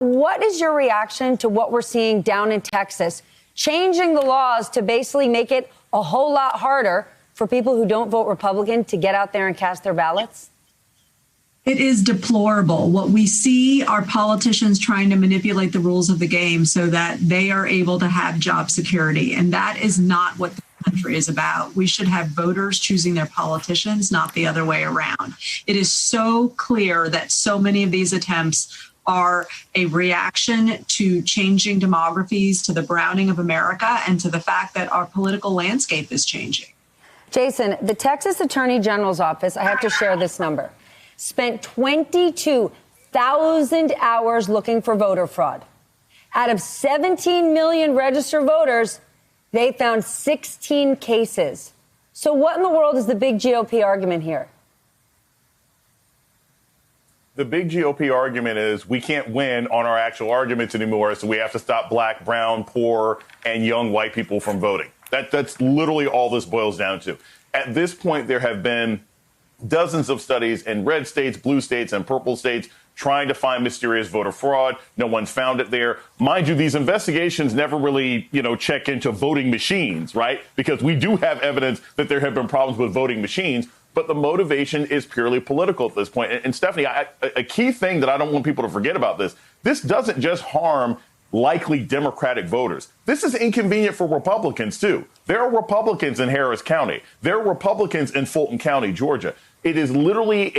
What is your reaction to what we're seeing down in Texas, changing the laws to basically make it a whole lot harder for people who don't vote Republican to get out there and cast their ballots? It is deplorable. What we see are politicians trying to manipulate the rules of the game so that they are able to have job security. And that is not what the country is about. We should have voters choosing their politicians, not the other way around. It is so clear that so many of these attempts are a reaction to changing demographies, to the browning of America, and to the fact that our political landscape is changing. Jason, the Texas Attorney General's office, I have to share this number, spent 22,000 hours looking for voter fraud. Out of 17 million registered voters, they found 16 cases. So what in the world is the big GOP argument here? The big GOP argument is we can't win on our actual arguments anymore, so we have to stop black, brown, poor, and young white people from voting. That's literally all this boils down to. At this point, there have been dozens of studies in red states, blue states, and purple states trying to find mysterious voter fraud. No one's found it there. Mind you, these investigations never really, check into voting machines, right? Because we do have evidence that there have been problems with voting machines. But the motivation is purely political at this point. And Stephanie, a key thing that I don't want people to forget about this doesn't just harm likely Democratic voters. This is inconvenient for Republicans, too. There are Republicans in Harris County. There are Republicans in Fulton County, Georgia. It is literally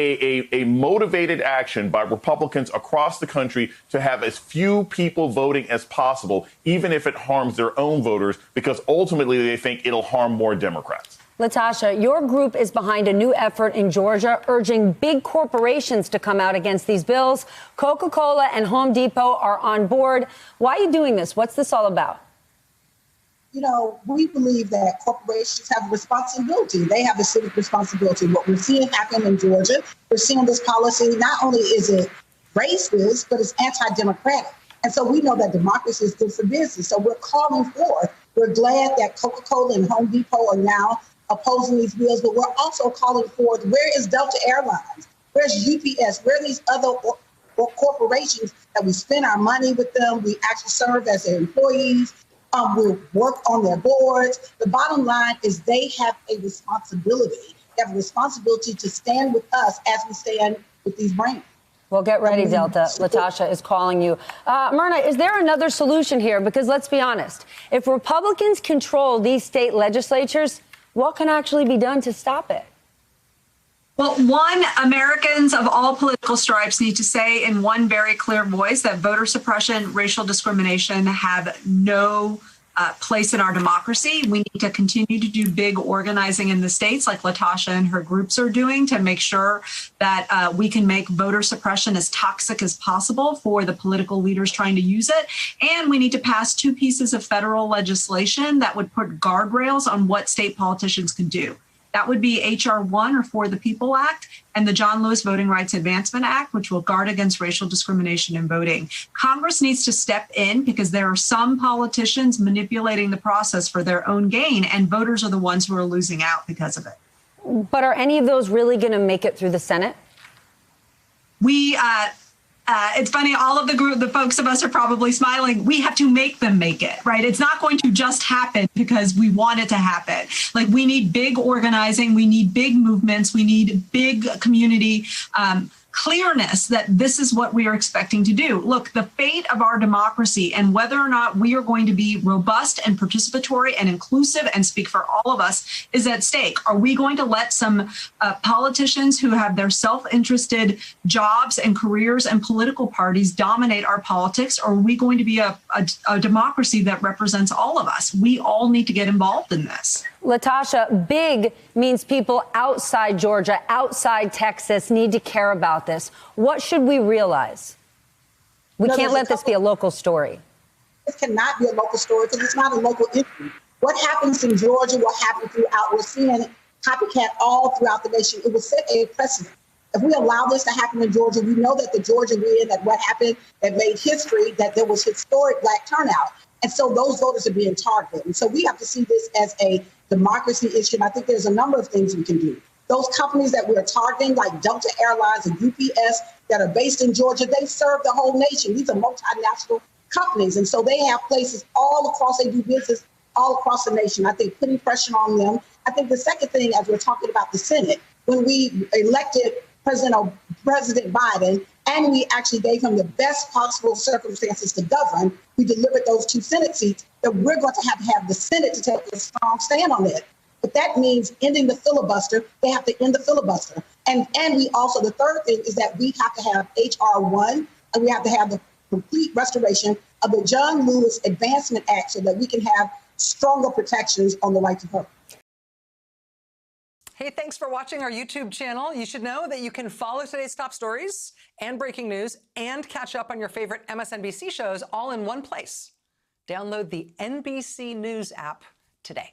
a motivated action by Republicans across the country to have as few people voting as possible, even if it harms their own voters, because ultimately they think it'll harm more Democrats. Latasha, your group is behind a new effort in Georgia urging big corporations to come out against these bills. Coca-Cola and Home Depot are on board. Why are you doing this? What's this all about? We believe that corporations have a responsibility. They have a civic responsibility. What we're seeing happen in Georgia, we're seeing this policy, not only is it racist, but it's anti-democratic. And so we know that democracy is good for business. So we're calling forth. We're glad that Coca-Cola and Home Depot are now opposing these bills, but we're also calling forth, where is Delta Airlines? Where's UPS? Where are these other corporations that we spend our money with them? We actually serve as their employees. We work on their boards. The bottom line is they have a responsibility. They have a responsibility to stand with us as we stand with these brands. Well, get ready, Delta. Latasha is calling you. Myrna, is there another solution here? Because let's be honest, if Republicans control these state legislatures, what can actually be done to stop it? Well, one, Americans of all political stripes need to say in one very clear voice that voter suppression, racial discrimination have no place in our democracy. We need to continue to do big organizing in the states like Latasha and her groups are doing to make sure that we can make voter suppression as toxic as possible for the political leaders trying to use it. And we need to pass 2 pieces of federal legislation that would put guardrails on what state politicians can do. That would be H.R. 1 or For the People Act and the John Lewis Voting Rights Advancement Act, which will guard against racial discrimination in voting. Congress needs to step in because there are some politicians manipulating the process for their own gain, and voters are the ones who are losing out because of it. But are any of those really going to make it through the Senate? It's funny, all of the folks of us are probably smiling. We have to make them make it, right? It's not going to just happen because we want it to happen. Like, we need big organizing. We need big movements. We need big community clearness that this is what we are expecting to do. Look, the fate of our democracy and whether or not we are going to be robust and participatory and inclusive and speak for all of us is at stake. Are we going to let some politicians who have their self-interested jobs and careers and political parties dominate our politics? Or are we going to be a democracy that represents all of us? We all need to get involved in this. Latasha, big means people outside Georgia, outside Texas need to care about this. What should we realize? We can't let this be a local story. This cannot be a local story because it's not a local issue. What happens in Georgia will happen throughout. We're seeing copycat all throughout the nation. It will set a precedent. If we allow this to happen in Georgia, we know that the Georgia win, that what happened, that made history, that there was historic Black turnout. And so those voters are being targeted. And so we have to see this as a democracy issue. And I think there's a number of things we can do. Those companies that we're targeting, like Delta Airlines and UPS, that are based in Georgia, they serve the whole nation. These are multinational companies. And so they have places all across, they do business all across the nation. I think putting pressure on them. I think the second thing, as we're talking about the Senate, when we elected President Biden, and we actually gave him the best possible circumstances to govern, we delivered those 2 Senate seats, that we're going to have the Senate to take a strong stand on it. But that means ending the filibuster. They have to end the filibuster. And we also, the third thing is that we have to have H.R. 1, and we have to have the complete restoration of the John Lewis Advancement Act so that we can have stronger protections on the right to vote. Hey, thanks for watching our YouTube channel. You should know that you can follow today's top stories and breaking news and catch up on your favorite MSNBC shows all in one place. Download the NBC News app today.